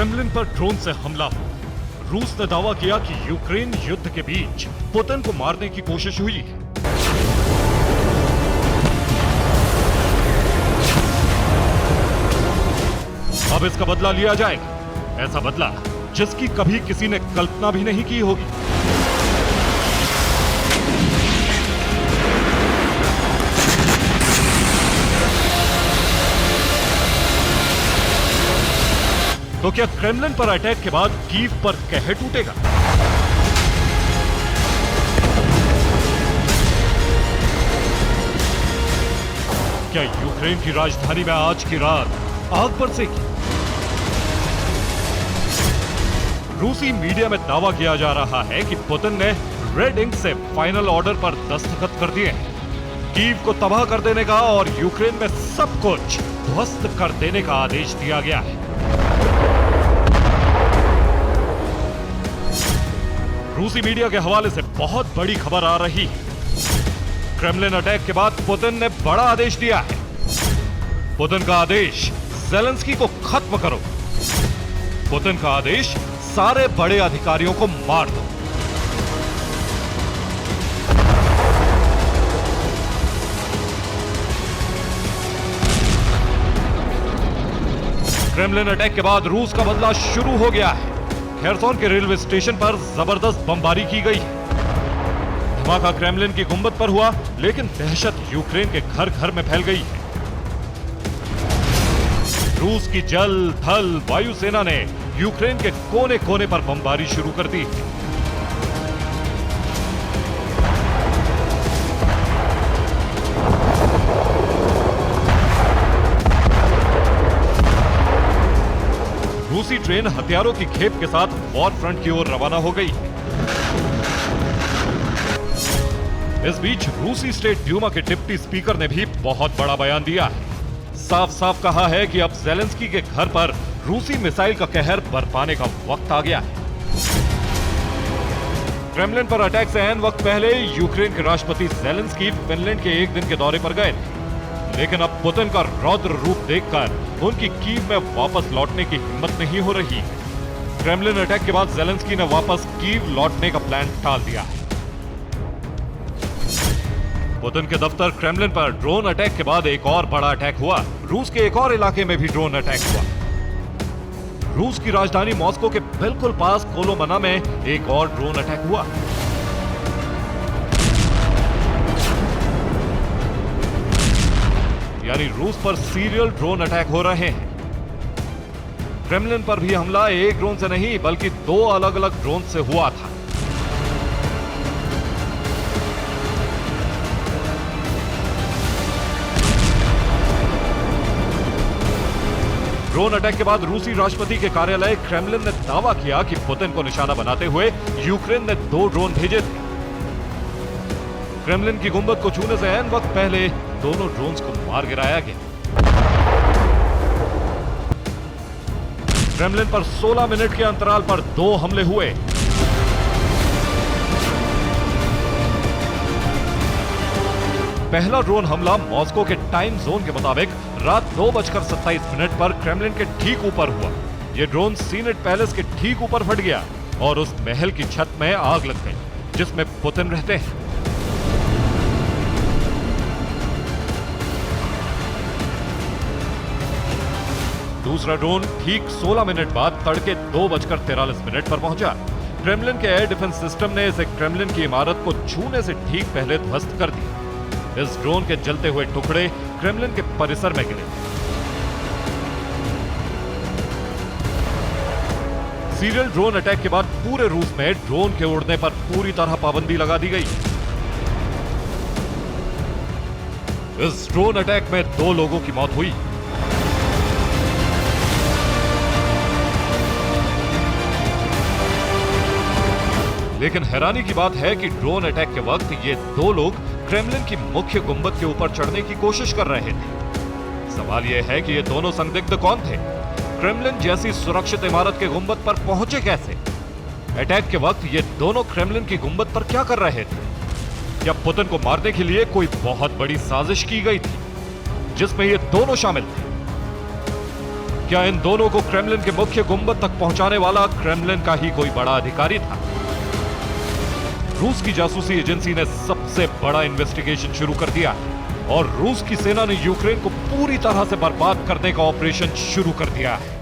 Kremlin पर drone से हमला हुआ। रूस ने दावा किया कि यूक्रेन युद्ध के बीच पुतिन को मारने की कोशिश हुई है। अब इसका बदला लिया जाएगा, ऐसा बदला जिसकी कभी किसी ने कल्पना भी नहीं की होगी। तो क्या क्रेमलिन पर अटैक के बाद कीव पर कहर टूटेगा? क्या यूक्रेन की राजधानी में आज की रात आग बरसेगी? रूसी मीडिया में दावा किया जा रहा है कि पुतिन ने रेड इंक से फाइनल ऑर्डर पर दस्तखत कर दिए हैं। कीव को तबाह कर देने का और यूक्रेन में सब कुछ ध्वस्त कर देने का आदेश दिया गया है। रूसी मीडिया के हवाले से बहुत बड़ी खबर आ रही है। क्रेमलिन अटैक के बाद पुतिन ने बड़ा आदेश दिया है। पुतिन का आदेश, ज़ेलेंस्की को खत्म करो। पुतिन का आदेश, सारे बड़े अधिकारियों को मार दो। क्रेमलिन अटैक के बाद रूस का बदला शुरू हो गया है। खेरसोन के रेलवे स्टेशन पर जबरदस्त बमबारी की गई है। धमाका क्रेमलिन की गुंबद पर हुआ, लेकिन दहशत यूक्रेन के घर घर में फैल गई है। रूस की जल, थल, वायुसेना ने यूक्रेन के कोने कोने पर बमबारी शुरू कर दी है। रूसी ट्रेन हथियारों की खेप के साथ वॉर फ्रंट की ओर रवाना हो गई। इस बीच रूसी स्टेट ड्यूमा के डिप्टी स्पीकर ने भी बहुत बड़ा बयान दिया है। साफ साफ कहा है कि अब ज़ेलेंस्की के घर पर रूसी मिसाइल का कहर बरपाने का वक्त आ गया है। क्रेमलिन पर अटैक से ऐन वक्त पहले यूक्रेन के राष्ट्रपति ज़ेलेंस्की फिनलैंड के एक दिन के दौरे पर गए थे, लेकिन अब पुतिन का रौद्र रूप देखकर उनकी कीव में वापस लौटने की हिम्मत नहीं हो रही। क्रेमलिन अटैक के बाद ज़ेलेंस्की ने वापस कीव लौटने का प्लान टाल दिया है। पुतिन के दफ्तर क्रेमलिन पर ड्रोन अटैक के बाद एक और बड़ा अटैक हुआ। रूस के एक और इलाके में भी ड्रोन अटैक हुआ। रूस की राजधानी मॉस्को के बिल्कुल पास कोलोमना में एक और ड्रोन अटैक हुआ। यानी रूस पर सीरियल ड्रोन अटैक हो रहे हैं। क्रेमलिन पर भी हमला एक ड्रोन से नहीं बल्कि दो अलग अलग ड्रोन से हुआ था। ड्रोन अटैक के बाद रूसी राष्ट्रपति के कार्यालय क्रेमलिन ने दावा किया कि पुतिन को निशाना बनाते हुए यूक्रेन ने 2 ड्रोन भेजे थे। क्रेमलिन की गुंबद को छूने से ऐन वक्त पहले दोनों ड्रोन्स को मार गिराया गया। क्रेमलिन पर 16 मिनट के अंतराल पर 2 हमले हुए। पहला ड्रोन हमला मॉस्को के टाइम जोन के मुताबिक रात 2:27 पर क्रेमलिन के ठीक ऊपर हुआ। यह ड्रोन सीनेट पैलेस के ठीक ऊपर फट गया और उस महल की छत में आग लग गई जिसमें पुतिन रहते हैं। दूसरा ड्रोन ठीक 16 मिनट बाद तड़के 2:43 पर पहुंचा। क्रेमलिन के एयर डिफेंस सिस्टम ने इसे क्रेमलिन की इमारत को छूने से ठीक पहले ध्वस्त कर दिया। इस ड्रोन के जलते हुए टुकड़े क्रेमलिन के परिसर में गिरे। सीरियल ड्रोन अटैक के बाद पूरे रूस में ड्रोन के उड़ने पर पूरी तरह पाबंदी लगा दी गई। इस ड्रोन अटैक में 2 लोगों की मौत हुई। लेकिन हैरानी की बात है कि ड्रोन अटैक के वक्त ये 2 लोग क्रेमलिन की मुख्य गुंबद के ऊपर चढ़ने की कोशिश कर रहे थे। सवाल यह है कि ये दोनों संदिग्ध कौन थे? क्रेमलिन जैसी सुरक्षित इमारत के गुंबद पर पहुंचे कैसे? अटैक के वक्त ये दोनों क्रेमलिन की गुंबद पर क्या कर रहे थे? क्या पुतिन को मारने के लिए कोई बहुत बड़ी साजिश की गई थी जिसमें ये दोनों शामिल थे? क्या इन दोनों को क्रेमलिन के मुख्य गुंबद तक पहुंचाने वाला क्रेमलिन का ही कोई बड़ा अधिकारी था? रूस की जासूसी एजेंसी ने सबसे बड़ा इन्वेस्टिगेशन शुरू कर दिया है और रूस की सेना ने यूक्रेन को पूरी तरह से बर्बाद करने का ऑपरेशन शुरू कर दिया है।